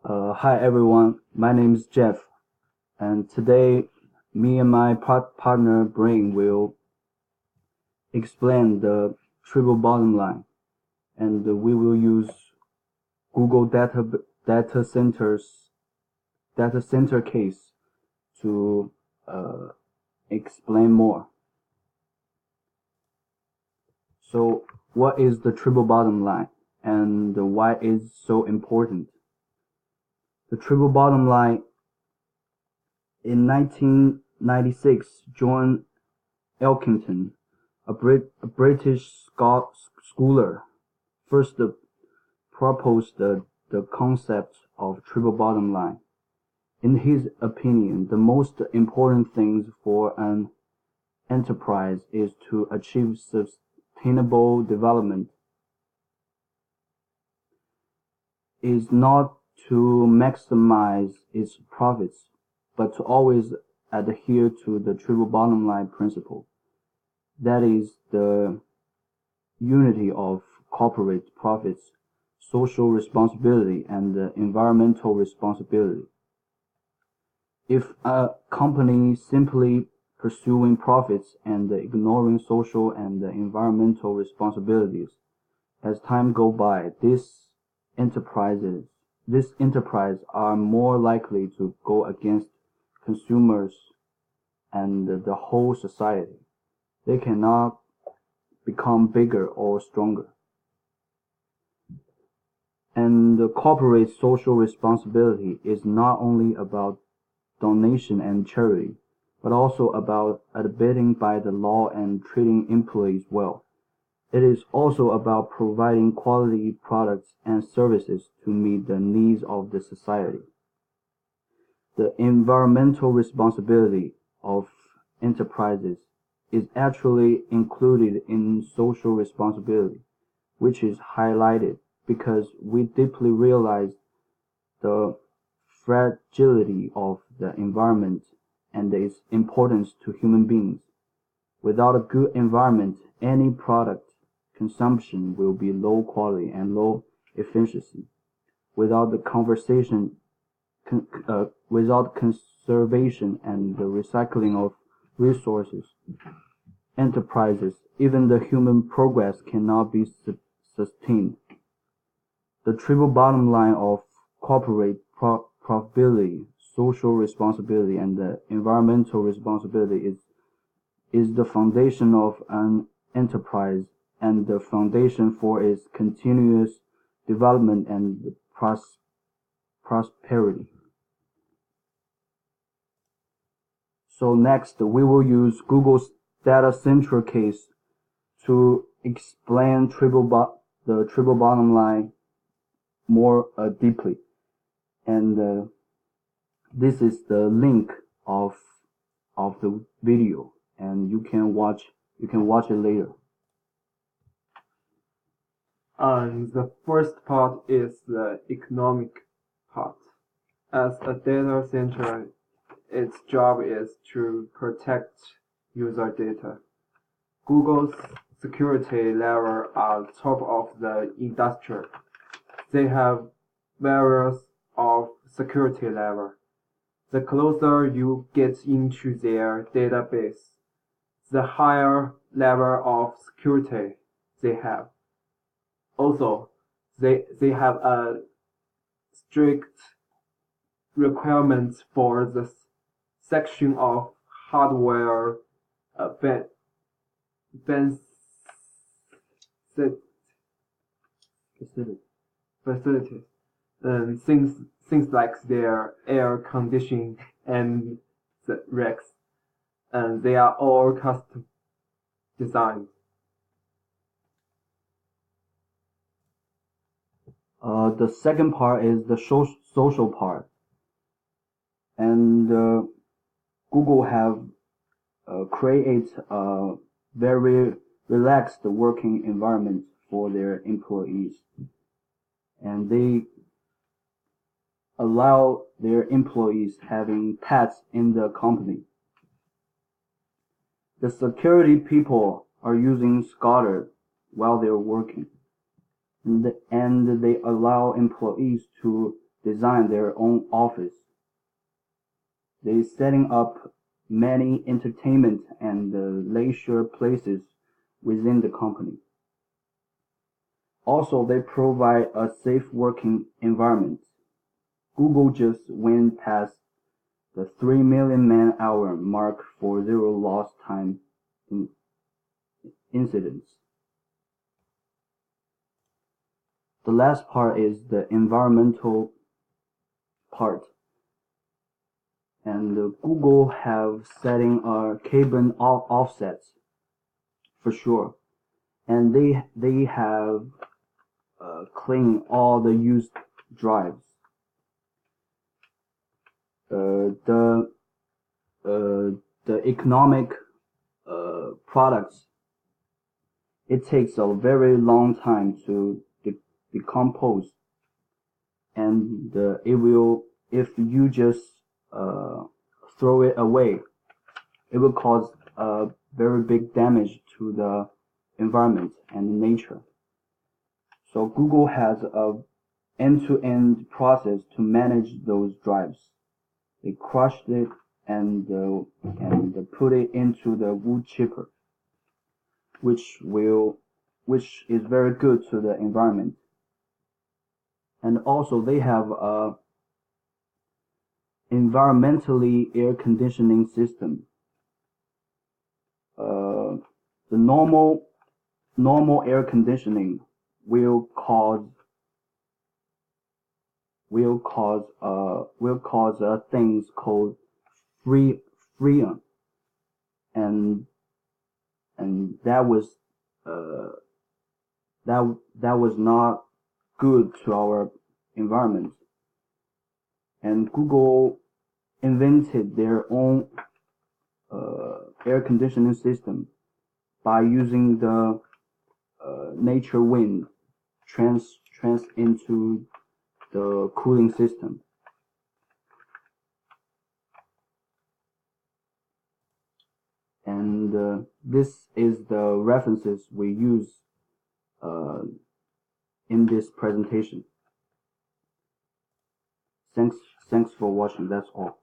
Hi everyone, my name is Jeff, and today me and my partner Brain will explain the triple bottom line, and we will use Google data centers data center case to uh, explain more. So, what is the triple bottom line, and why is so important? The triple bottom line in 1996, John Elkington, a British scholar, first proposed the concept of triple bottom line. In his opinion, the most important things for an enterprise is to achieve sustainable development, is not to maximize its profits, but to always adhere to the triple bottom line principle. That is the unity of corporate profits, social responsibility, and environmental responsibility. If a company simply pursuing profits and ignoring social and environmental responsibilities, as time go by, enterprises, this enterprise are more likely to go against consumers and the whole society. They cannot become bigger or stronger. And the corporate social responsibility is not only about donation and charity, but also about abiding by the law and treating employees well. It is also about providing quality products and services to meet the needs of the society. The environmental responsibility of enterprises is actually included in social responsibility, which is highlighted because we deeply realize the fragility of the environment and its importance to human beings. Without a good environment, any product consumption will be low quality and low efficiency. Without the without conservation and the recycling of resources, enterprises, even the human progress cannot be sustained. The triple bottom line of corporate profitability, social responsibility, and environmental responsibility is the foundation of an enterprise and the foundation for its continuous development and prosperity. So next, we will use Google's data center case to explain the triple bottom line more deeply. And this is the link of the video, and you can watch it later. And the first part is the economic part. As a data center, its job is to protect user data. Google's security level are top of the industry. They have various of security level. The closer you get into their database, the higher level of security they have. Also, they have a strict requirements for the section of hardware facilities, and things like their air conditioning and the racks, and they are all custom designed. The second part is the social part, and Google have create a very relaxed working environment for their employees, and they allow their employees having pets in the company. The security people are using Scholar while they're working, and they allow employees to design their own office. They setting up many entertainment and leisure places within the company. Also, they provide a safe working environment. Google just went past the 3 million man-hour mark for zero lost time incidents. The last part is the environmental part. And Google have setting carbon offsets for sure. And they have clean all the used drives. The economic products, it takes a very long time to decompose, and it will, if you just throw it away, it will cause very big damage to the environment and nature. So Google has a end-to-end process to manage those drives. They crushed it and put it into the wood chipper, which is very good to the environment. And also they have a environmentally air conditioning system. The normal air conditioning will cause things called freon, and that was not good to our environment. And Google invented their own air conditioning system by using the nature wind trans into the cooling system. And this is the references we use in this presentation. Thanks for watching. That's all.